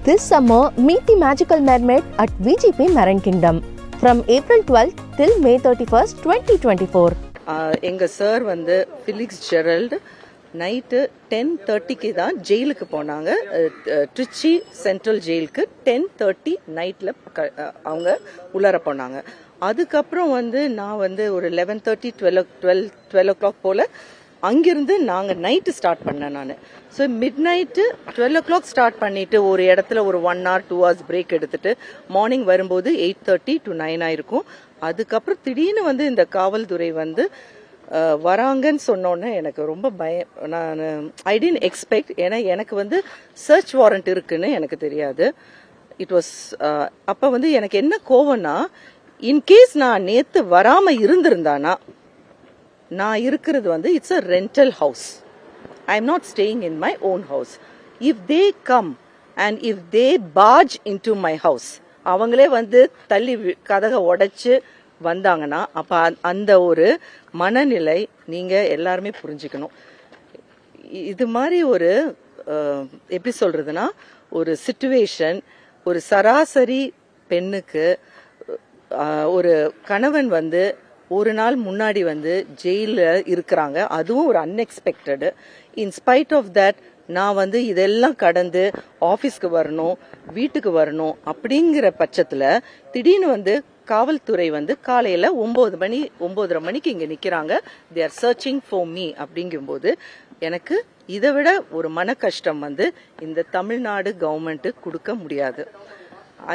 This summer, meet the magical mermaid at VGP Marine Kingdom from April 12th till May 31st, 2024. எங்க sir வந்து Felix ஜெரல்டு night 10:30க்கு தான் ஜெயிலுக்கு போனாங்க. Trichy central ஜெயிலுக்கு 10:30 நைட்டில் அவங்க உள்ளார போனாங்க. அதுக்கப்புறம் வந்து நான் வந்து ஒரு 11:30 12 o'clock போல் அங்கிருந்து நாங்கள் நைட்டு ஸ்டார்ட் பண்ணேன் நான். So mid night 12 o'clock start பண்ணிவிட்டு ஒரு இடத்துல ஒரு 1 hour 2 hours பிரேக் எடுத்துட்டு மார்னிங் வரும்போது 8:30 to 9 ஆயிருக்கும். அதுக்கப்புறம் திடீர்னு வந்து இந்த காவல்துறை வந்து வராங்கன்னு சொன்னோன்னே எனக்கு ரொம்ப பயம். நான் ஐ டென்ட் எக்ஸ்பெக்ட். ஏன்னா எனக்கு வந்து சர்ச் வாரண்ட் இருக்குன்னு எனக்கு தெரியாது. இட் வாஸ் அப்போ வந்து எனக்கு என்ன கோவம்னா, இன்கேஸ் நான் நேற்று வராமல் இருந்திருந்தானா, நான் இருக்கிறது வந்து it's a rental house. I am not staying in my own house. If they come and if they barge in to my house, அவங்களே வந்து தள்ளி கதகை உடைச்சு வந்தாங்கன்னா அப்போ அந்த ஒரு மனநிலை நீங்கள் எல்லாருமே புரிஞ்சுக்கணும். இது மாதிரி ஒரு எப்படி சொல்றதுன்னா, ஒரு சிச்சுவேஷன் ஒரு சராசரி பெண்ணுக்கு ஒரு கணவன் வந்து ஒரு நாள் முன்னாடி வந்து ஜெயிலில் இருக்கிறாங்க, அதுவும் ஒரு அன்எக்ஸ்பெக்டடு. இன்ஸ்பைட் ஆஃப் தட் நான் வந்து இதெல்லாம் கடந்து ஆஃபீஸ்க்கு வரணும், வீட்டுக்கு வரணும் அப்படிங்கிற பட்சத்தில் திடீர்னு வந்து காவல்துறை வந்து காலையில் 9:30 மணிக்கு இங்கே நிற்கிறாங்க. They are searching for me. அப்படிங்கும்போது எனக்கு இதை விட ஒரு மன கஷ்டம் வந்து இந்த தமிழ்நாடு கவர்மெண்ட்டு கொடுக்க முடியாது.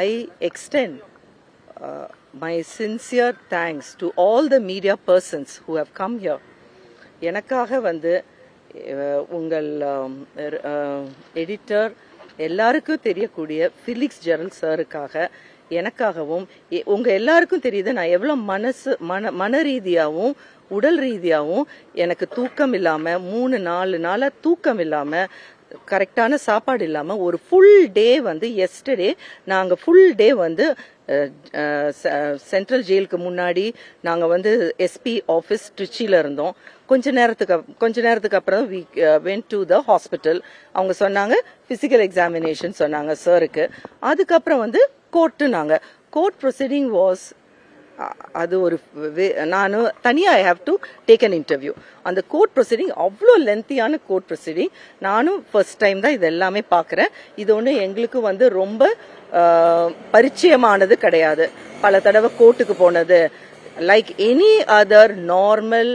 ஐ extend my sincere thanks to all the media persons who have come here. எனக்காக வந்து உங்கள் எடிட்டர் எல்லாருக்கும் தெரியக்கூடிய ஃபிலிக்ஸ் ஜெரல்ட் சாருக்காக, எனக்காகவும் உங்க எல்லாருக்கும் தெரியுது நான் எவ்வளோ மன ரீதியாகவும் உடல் ரீதியாகவும் எனக்கு தூக்கம் இல்லாமல் 3-4 நாளாக தூக்கம் இல்லாமல், கரெக்டான சாப்பாடு இல்லாமல் ஒரு ஃபுல் டே வந்து எஸ்டர்டே நாங்கள் ஃபுல் டே வந்து சென்ட்ரல் ஜெயிலுக்கு முன்னாடி நாங்கள் வந்து எஸ்பி ஆஃபீஸ் ட்ரிச்சியில் இருந்தோம். கொஞ்ச நேரத்துக்கு அப்புறம் we went to the hospital. அவங்க சொன்னாங்க ஃபிசிக்கல் எக்ஸாமினேஷன் சொன்னாங்க சாருக்கு. அதுக்கப்புறம் வந்து கோர்ட் ப்ரொசீடிங் வாஸ், அது ஒரு நான் தனியாக I have to take an interview. அந்த கோர்ட் ப்ரொசீடிங் அவ்வளோ லென்த்தியான கோர்ட் ப்ரொசீடிங். நானும் ஃபர்ஸ்ட் டைம் தான் இது எல்லாமே பார்க்குறேன். இது ஒன்று எங்களுக்கு வந்து ரொம்ப பரிச்சயமானது கிடையாது. பல தடவை கோர்ட்டுக்கு போனது, like any other normal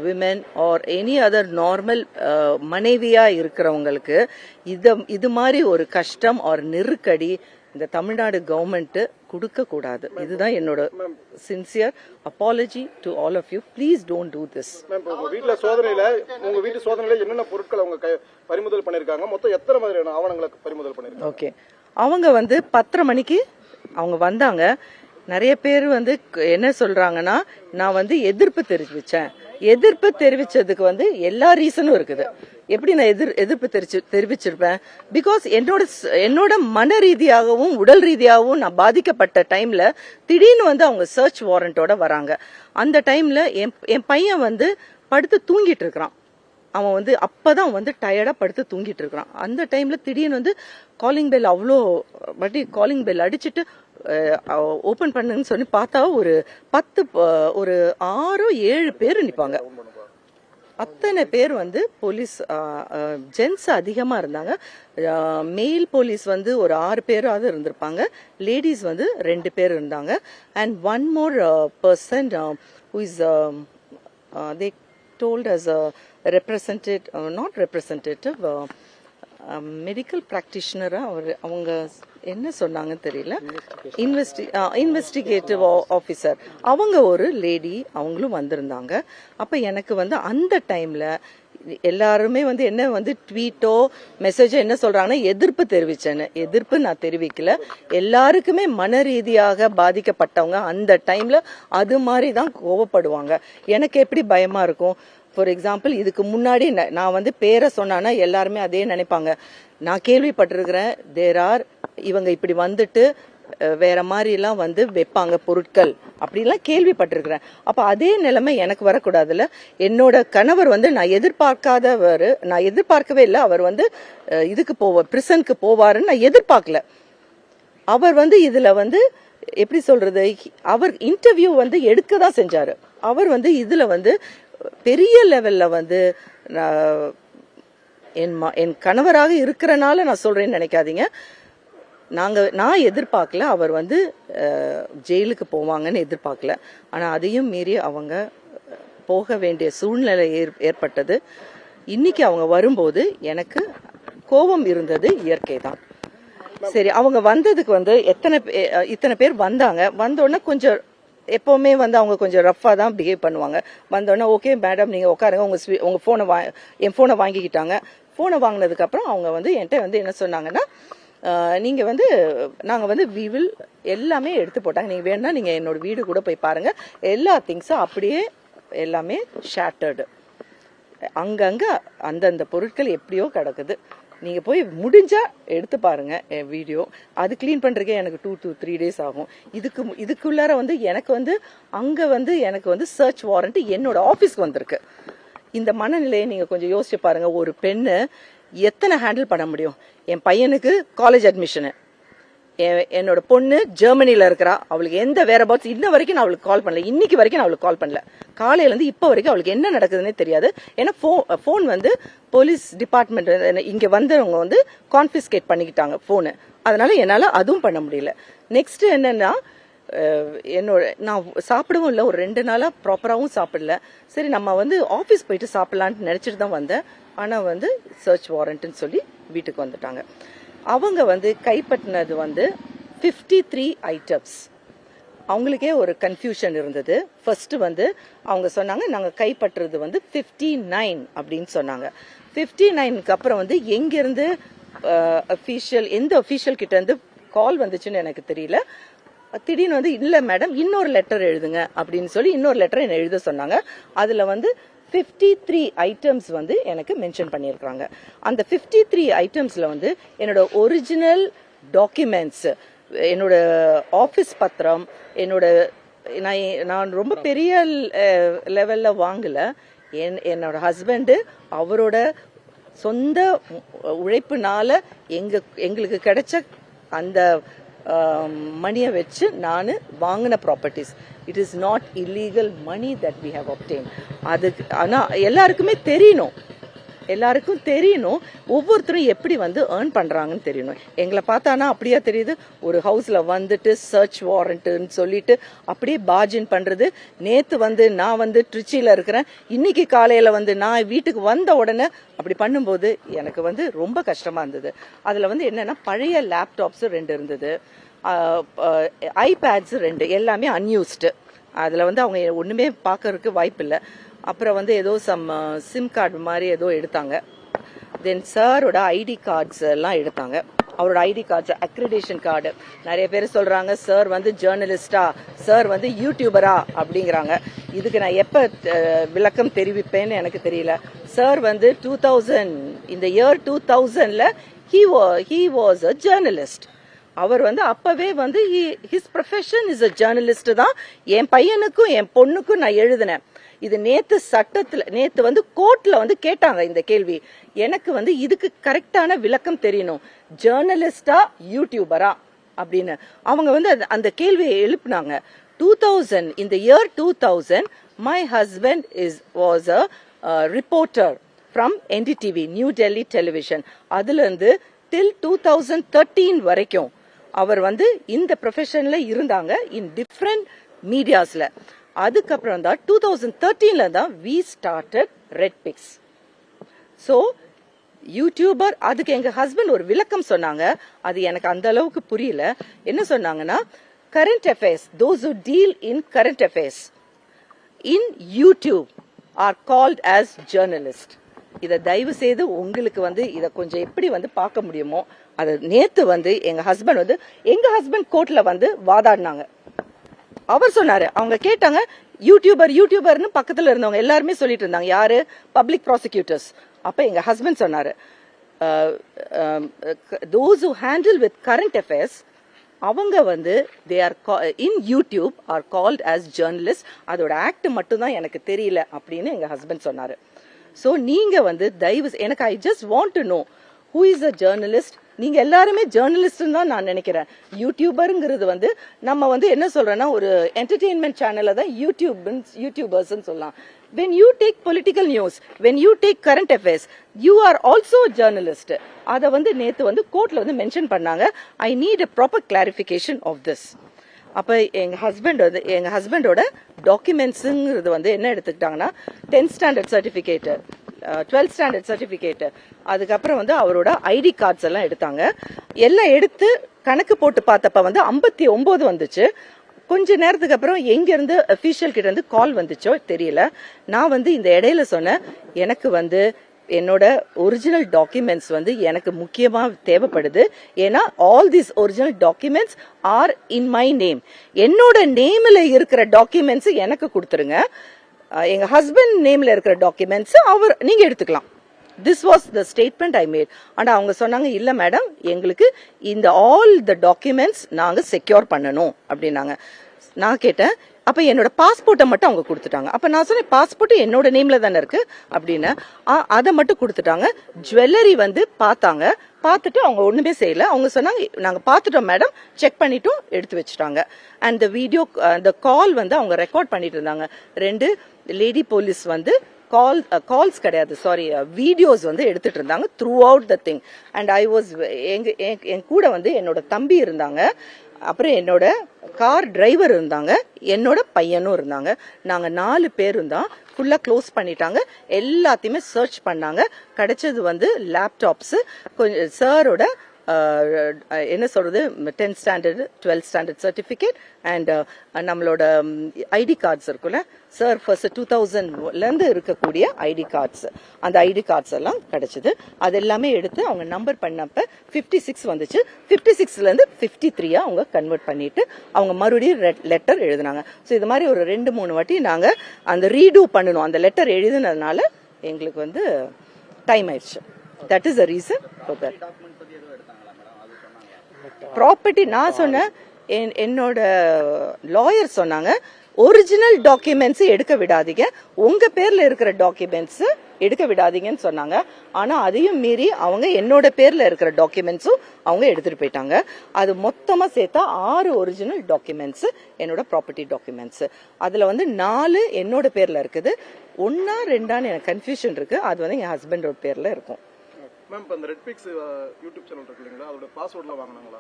women or any other normal மனைவியாக இருக்கிறவங்களுக்கு இது மாதிரி ஒரு கஷ்டம் ஒரு நெருக்கடி இந்த தமிழ்நாடு கவர்மெண்ட் கொடுக்க கூடாது. இதுதான் என்னோட sincere apology to all of you. Please don't do this. உங்க வீட்டு சோதனையில என்னென்ன பொருட்கள் அவங்க பறிமுதல் பண்ணிருக்காங்க? மொத்தம் எத்தனை மாதிரியான ஆவணங்களை பறிமுதல் பண்ணிருக்காங்க? ஓகே, அவங்க வந்து 10:30 மணிக்கு அவங்க வந்தாங்க. நிறைய பேர் வந்து என்ன சொல்றாங்கன்னா, நான் வந்து எதிர்ப்பு தெரிவிச்சதுக்கு வந்து எல்லா ரீசனும் இருக்குது. எப்படி நான் எதிர்ப்பு தெரிவிச்சிருப்பேன்? பிகாஸ் என்னோட மன ரீதியாகவும் உடல் ரீதியாகவும் நான் பாதிக்கப்பட்ட டைம்ல திடீர்னு வந்து அவங்க சர்ச் வாரண்டோட வராங்க. அந்த டைம்ல என் பையன் வந்து படுத்து தூங்கிட்டு இருக்கிறான். அவன் வந்து அப்பதான் வந்து டயர்டா படுத்து தூங்கிட்டு இருக்கிறான். அந்த டைம்ல திடீர்னு வந்து காலிங் பெல் அவ்வளோ வாட்டி காலிங் பெல் அடிச்சுட்டு ஓபன் பண்ணுன்னு சொல்லி பார்த்தா ஒரு 6-7 பேர் நிற்பாங்க. அத்தனை பேர் வந்து போலீஸ், ஜென்ஸ் அதிகமா இருந்தாங்க. மெயில் போலீஸ் வந்து ஒரு 6 பேராவது இருந்திருப்பாங்க. லேடிஸ் வந்து 2 பேர் இருந்தாங்க. And one more person who is they told as a representative medical பிராக்டிஷனரா அவங்க என்ன சொன்னாங்கன்னு தெரியல, இன்வெஸ்டிகேட்டிவ் ஆஃபீஸர் அவங்க ஒரு லேடி, அவங்களும் வந்திருந்தாங்க. அப்ப எனக்கு வந்து அந்த டைம்ல எல்லாருமே வந்து என்ன வந்து ட்வீட்டோ மெசேஜோ என்ன சொல்றாங்கன்னா, எதிர்ப்பு நான் தெரிவிக்கல. எல்லாருக்குமே மன ரீதியாக பாதிக்கப்பட்டவங்க அந்த டைம்ல அது மாதிரி தான் கோவப்படுவாங்க. எனக்கு எப்படி பயமா இருக்கும்? ஃபார் எக்ஸாம்பிள், இதுக்கு முன்னாடி நான் வந்து பேரை சொன்னானா எல்லாருமே அதே நினைப்பாங்க. நான் கேள்விப்பட்டிருக்கிறேன், இவங்க இப்படி வந்துட்டு வேற மாதிரிலாம் வந்து வைப்பாங்க பொருட்கள் அப்படிலாம் கேள்விப்பட்டிருக்கிறேன். அப்போ அதே நிலைமை எனக்கு வரக்கூடாதுல்ல. என்னோட கணவர் வந்து நான் எதிர்பார்க்கவே இல்லை. அவர் வந்து இதுக்கு பிரிசனுக்கு போவாருன்னு நான் எதிர்பார்க்கல. அவர் வந்து இதுல வந்து எப்படி சொல்றது, அவர் இன்டர்வியூ வந்து எடுக்க தான் செஞ்சாரு. அவர் வந்து இதுல வந்து பெரிய லெவல்ல வந்து என் கணவராக இருக்கிறனால நான் சொல்றேன்னு நினைக்காதீங்க. நான் எதிர்பார்க்கல அவர் வந்து ஜெயிலுக்கு போவாங்கன்னு எதிர்பார்க்கல. ஆனா அதையும் மீறி அவங்க போக வேண்டிய சூழ்நிலை ஏற்பட்டது. இன்னைக்கு அவங்க வரும்போது எனக்கு கோபம் இருந்தது, இயற்கை தான். சரி, அவங்க வந்ததுக்கு வந்து இத்தனை பேர் வந்தாங்க. வந்தோடனே கொஞ்சம் எப்பவுமே வந்து அவங்க கொஞ்சம் ரஃபா தான் பிஹேவ் பண்ணுவாங்க. வந்தோடனே ஓகே மேடம் நீங்க உட்காருங்க, உங்க போனை என் போனை வாங்கிக்கிட்டாங்க. போனை வாங்கினதுக்கு அப்புறம் அவங்க வந்து என்கிட்ட வந்து என்ன சொன்னாங்கன்னா, நீங்க வந்து நாங்க வந்து எல்லாமே எடுத்து போட்டாங்க. நீங்க வேணா நீங்க என்னோட வீடு கூட போய் பாருங்க, எல்லா திங்ஸும் அப்படியே எல்லாமே ஷேட்டர்டு. அங்கங்க அந்தந்த பொருட்கள் எப்படியோ கிடக்குது. நீங்க போய் முடிஞ்சா எடுத்து பாருங்க வீடியோ. அது கிளீன் பண்றதுக்கே எனக்கு 2 to 3 days ஆகும். இதுக்குள்ளார வந்து எனக்கு வந்து அங்க வந்து எனக்கு வந்து சர்ச் வாரண்ட் என்னோட ஆபீஸ்க்கு வந்திருக்கு. இந்த மனநிலையை நீங்க கொஞ்சம் யோசிச்சு பாருங்க. ஒரு பெண்ணு எத்தனை ஹேண்டில் பண்ண முடியும்? என் பையனுக்கு காலேஜ் அட்மிஷனு, என்னோட பொண்ணு ஜெர்மனில இருக்கிறா. அவளுக்கு எந்த வேற பாட்ஸ் இன்ன வரைக்கும் நான் அவளுக்கு கால் பண்ணல. இன்னைக்கு வரைக்கும் நான் அவளுக்கு கால் பண்ணல. காலையில இருந்து இப்ப வரைக்கும் அவளுக்கு என்ன நடக்குதுன்னே தெரியாது. ஏன்னா போன் வந்து போலீஸ் டிபார்ட்மெண்ட் இங்க வந்தவங்க வந்து கான்பிஸ்கேட் பண்ணிக்கிட்டாங்க போனு. அதனால என்னால அதுவும் பண்ண முடியல. நெக்ஸ்ட் என்னன்னா, நான் சாப்பிடவும் இல்லை. ஒரு 2 நாளா ப்ராப்பராகவும் சாப்பிடல. சரி நம்ம வந்து ஆபீஸ் போயிட்டு சாப்பிடலான்னு நினைச்சிட்டு தான் வந்தேன். ஆனா வந்து சர்ச் வாரண்ட்னு சொல்லி வீட்டுக்கு வந்துட்டாங்க. அவங்க வந்து கைப்பற்றினது வந்து 53 ஐட்டம்ஸ். அவங்களுக்கே ஒரு கன்ஃபியூஷன் இருந்தது. ஃபர்ஸ்ட் வந்து அவங்க சொன்னாங்க நாங்க கைப்பற்றுறது வந்து 59 அப்படின்னு சொன்னாங்க. 59க்கு அப்புறம் வந்து எங்கிருந்து எந்த அஃபீஷியல் கிட்ட இருந்து கால் வந்துச்சுன்னு எனக்கு தெரியல. திடீர்னு வந்து இல்ல மேடம் இன்னொரு லெட்டர் எழுதுங்க அப்படின்னு சொல்லி இன்னொரு லெட்டர் என்ன எழுத சொன்னாங்க. அதுல வந்து 53 ஐட்டம்ஸ் வந்து எனக்கு மென்ஷன் பண்ணியிருக்காங்க. அந்த 53 ஐட்டம்ஸ்ல வந்து என்னோட ஒரிஜினல் டாக்குமெண்ட்ஸ், என்னோட ஆபீஸ் பத்திரம், நான் ரொம்ப பெரிய லெவல்ல வாங்கல. என்னோட ஹஸ்பண்ட் அவரோட சொந்த உழைப்புனால எங்களுக்கு கிடைச்ச அந்த மணியை வச்சு நான் வாங்கின properties. It is not illegal money that we have obtained. அதுக்கு ஆனா எல்லாருக்கும் தெரியணும் ஒவ்வொருத்தரும் எப்படி வந்து ஏர்ன் பண்றாங்கன்னு தெரியணும். எங்களை பார்த்தானா அப்படியா தெரியுது, ஒரு ஹவுஸ்ல வந்துட்டு சர்ச் வாரண்ட்னு சொல்லிட்டு அப்படியே பார்ஜின் பண்றது. நேத்து வந்து நான் வந்து ட்ரிச்சியில இருக்கிறேன், இன்னைக்கு காலையில வந்து நான் வீட்டுக்கு வந்த உடனே அப்படி பண்ணும்போது எனக்கு வந்து ரொம்ப கஷ்டமா இருந்தது. அதுல வந்து என்னன்னா பழைய லேப்டாப்ஸ் 2 இருந்தது, ஐபேட்ஸ் 2, எல்லாமே அன்யூஸ்டு. அதுல வந்து அவங்க ஒண்ணுமே பார்க்கறதுக்கு வாய்ப்பு இல்லை. அப்புறம் வந்து ஏதோ சிம் கார்டு மாதிரி ஏதோ எடுத்தாங்க. தென் சாரோட ஐடி கார்ட்ஸ் எல்லாம் எடுத்தாங்க. அவரோட ஐடி கார்ட்ஸ், அக்ரிடேஷன் கார்டு. நிறைய பேர் சொல்றாங்க சார் வந்து ஜேர்னலிஸ்டா, சார் வந்து யூடியூபரா அப்படிங்கிறாங்க. இதுக்கு நான் எப்ப விளக்கம் தெரிவிப்பேன்னு எனக்கு தெரியல. சார் வந்து 2000 இந்த இயர் 2000ல he was a journalist. அவர் வந்து அப்பவே வந்து his profession is a journalist தான். என் பையனுக்கும் என் பொண்ணுக்கும் நான் எழுதினேன். இது நேத்து வந்து கோர்ட்ல வந்து கேட்டாங்க இந்த கேள்வி. எனக்கு வந்து இதுக்கு கரெக்டான விளக்கம் தெரியணும், ஜேர்னலிஸ்டா யூடியூபரா அப்படின்னு. அவங்க வந்து அந்த கேள்வியை எழுப்புனாங்க. 2000 இந்த year 2000 my husband was a reporter from NDTV, New Delhi Television. அதுல இருந்து till 2013 வரைக்கும் அவர் வந்து இந்த ப்ரொஃபஷன்ல இருந்தாங்க, இன் டிஃப்ரெண்ட் மீடியாஸ்ல. அதுக்கப்புறம் தான் 2013ல தான் we started Red Pics. So YouTuber. அதுக்கு எங்க ஹஸ்பண்ட் ஒரு விளக்கம் சொன்னாங்க, அது எனக்கு அந்த அளவுக்கு புரியல. என்ன சொன்னாங்கன்னா, current affairs, those who deal in current affairs in YouTube are called as journalists. இதை தயவு செய்து உங்களுக்கு வந்து இதை கொஞ்சம் எப்படி வந்து பார்க்க முடியுமோ அது. நேத்து வந்து எங்க ஹஸ்பண்ட் கோர்ட்ல வந்து வாதாடினாங்க. அவர் சொன்னாரு, அவங்க கேட்டாங்க யூடியூபர்னு பக்கத்துல இருந்தவங்க எல்லாருமே சொல்லிட்டு இருந்தாங்க, யாரு? Public prosecutors. அப்ப எங்க ஹஸ்பண்ட் சொன்னாரு, those who handle with current affairs அவங்க வந்து they are in YouTube are called as journalist. அதோட ஆக்ட் மட்டும் தான் எனக்கு தெரியல அப்படின்னு எங்க ஹஸ்பண்ட் சொன்னாரு. ஸோ நீங்க வந்து தயவு எனக்கு I just want to know who is a journalist. நீங்க எல்லாருமே ஜேர்னலிஸ்ட்னு தான் நான் நினைக்கிறேன். யூடியூபருங்கிறது வந்து நம்ம வந்து என்ன சொல்றேன்னா ஒரு என்டர்டெயின்மெண்ட் சேனல்ல தான் யூடியூபர்ஸ் சொல்லலாம். when you take political news, when you take current affairs, you are also a journalist. அத வந்து நேத்து வந்து கோர்ட்ல வந்து மென்ஷன் பண்ணாங்க. I need a proper clarification of this. அப்ப எங்க ஹஸ்பண்டோட டாக்குமெண்ட்ஸுங்கிறது வந்து என்ன எடுத்துக்கிட்டாங்கன்னா 10th standard certificate, 12th standard certificate, அதுக்கப்புறம் வந்து அவரோட ஐடி கார்ட்ஸ் எல்லாம் எடுத்தாங்க. எல்லாம் எடுத்து கணக்கு போட்டு பார்த்தப்ப வந்து 59 வந்துச்சு. கொஞ்ச நேரத்துக்கு அப்புறம் எங்க இருந்து அபிஷியல் கிட்ட இருந்து கால் வந்துச்சோ தெரியல. நான் வந்து இந்த இடையில சொன்னேன், எனக்கு வந்து என்னோட ஒரிஜினல் டாக்குமெண்ட்ஸ் வந்து எனக்கு முக்கியமா தேவைப்படுது. ஏன்னா all these original documents are in my name. என்னோட நேம்ல இருக்கிற டாக்குமெண்ட்ஸ் எனக்கு கொடுத்துருங்க. எங்க ஹஸ்பண்ட் நேம்ல இருக்கிற டாக்குமெண்ட்ஸ் நீங்க எடுத்துக்கலாம். This was the statement I made. ஆனா அவங்க சொன்னாங்க, இல்ல மேடம், எங்களுக்கு இந்த ஆல் த டாக்குமெண்ட்ஸ் நாங்க செக்யூர் பண்ணணும் அப்படின்னாங்க. நான் கேட்டேன், அப்ப என்னோட பாஸ்போர்ட்டை மட்டும் அவங்க கொடுத்துட்டாங்க. அப்ப நான் சொன்னேன், பாஸ்போர்ட் என்னோட நேம்ல தானே இருக்கு அப்படின்னு. அதை மட்டும் கொடுத்துட்டாங்க. ஜுவல்லரி வந்து பார்த்தாங்க. பார்த்துட்டு அவங்க ஒண்ணுமே செய்யல. அவங்க சொன்னாங்க, நாங்க பார்த்துட்டோம் மேடம், செக் பண்ணிட்டும் எடுத்து வச்சுட்டாங்க. அண்ட் த வீடியோ, அந்த கால் வந்து அவங்க ரெக்கார்ட் பண்ணிட்டு இருந்தாங்க. 2 லேடி போலீஸ் வந்து கால்ஸ் கிடையாது, சாரி, வீடியோஸ் வந்து எடுத்துட்டு இருந்தாங்க throughout the thing. And I was, என் கூட வந்து என்னோட தம்பி இருந்தாங்க, அப்புறம் என்னோட கார் டிரைவர் இருந்தாங்க, என்னோட பையனும் இருந்தாங்க. நாங்க 4 பேரும் தான். ஃபுல்லா க்ளோஸ் பண்ணிட்டாங்க. எல்லாத்தையுமே சர்ச் பண்ணாங்க. கிடைச்சது வந்து லேப்டாப்ஸ், கொஞ்சம் சாரோட என்ன சொல்றது 10th standard 12th standard certificate and நம்மளோட ஐடி கார்ட்ஸ் இருக்குல்ல சார், ஃபர்ஸ்ட் 2000ல இருந்து இருக்கக்கூடிய ஐடி கார்ட்ஸ், அந்த ஐடி கார்ட்ஸ் எல்லாம் கிடைச்சது. அது எல்லாமே எடுத்து அவங்க நம்பர் பண்ணப்ப 56 வந்துச்சு. 56ல இருந்து 53 அவங்க கன்வெர்ட் பண்ணிட்டு அவங்க மறுபடியும் லெட்டர் எழுதினாங்க. ஸோ இது மாதிரி ஒரு 2-3 வாட்டி நாங்க அந்த ரீடூ பண்ணணும். அந்த லெட்டர் எழுதினதுனால எங்களுக்கு வந்து டைம் ஆயிடுச்சு. That is the reason for that. Property நான் சொன்னேன், என்னோட லாயர் சொன்னாங்க, ஒரிஜினல் டாக்குமெண்ட்ஸ் எடுக்க விடாதீங்க, உங்க பேர்ல இருக்கிற டாக்குமெண்ட்ஸ் எடுக்க விடாதீங்கன்னு சொன்னாங்க. ஆனா அதையும் மீறி அவங்க என்னோட பேர்ல இருக்கிற டாக்குமெண்ட்ஸும் அவங்க எடுத்துட்டு போயிட்டாங்க. அது மொத்தமா சேர்த்தா 6 ஒரிஜினல் டாக்குமெண்ட்ஸ், என்னோட ப்ராப்பர்ட்டி டாக்குமெண்ட்ஸ். அதுல வந்து 4 என்னோட பேர்ல இருக்குது, 1 2 எனக்கு கன்ஃபியூஷன் இருக்கு. அது வந்து என் ஹஸ்பண்டோட பேர்ல இருக்கும். மேம், இப்போ அந்த ரெட் பிக்ஸ் யூடியூப் சேனல் இருக்கு இல்லைங்களா, அதோட பாஸ்வேர்ட்லாம் வாங்கினாங்களா?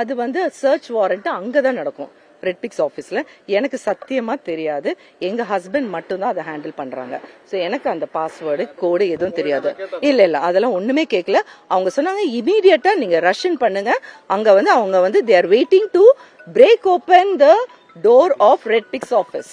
அது வந்து சர்ச் வாரண்ட் அங்கதான் நடக்கும், ரெட் பிக்ஸ் ஆபீஸ்ல. எனக்கு சத்தியமா தெரியாது. எங்க ஹஸ்பண்ட் மட்டும் தான் அதை ஹேண்டில் பண்றாங்க. சோ எனக்கு அந்த பாஸ்வேர்டு கோடு எதுவும் தெரியாது. இல்ல அதெல்லாம் ஒண்ணுமே கேட்கல. அவங்க சொன்னாங்க, இமீடியட்டா நீங்க ரஷ்ஷன் பண்ணுங்க. அங்க வந்து அவங்க வந்து they are waiting to break open the door of Red Pix office.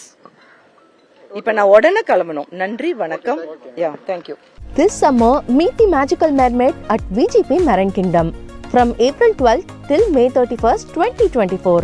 இப்ப நான் உடனே கிளம்பணும். நன்றி, வணக்கம். Yeah, thank you. This summer, meet the magical mermaid at VGP Marine Kingdom from April 12th till May 31st, 2024.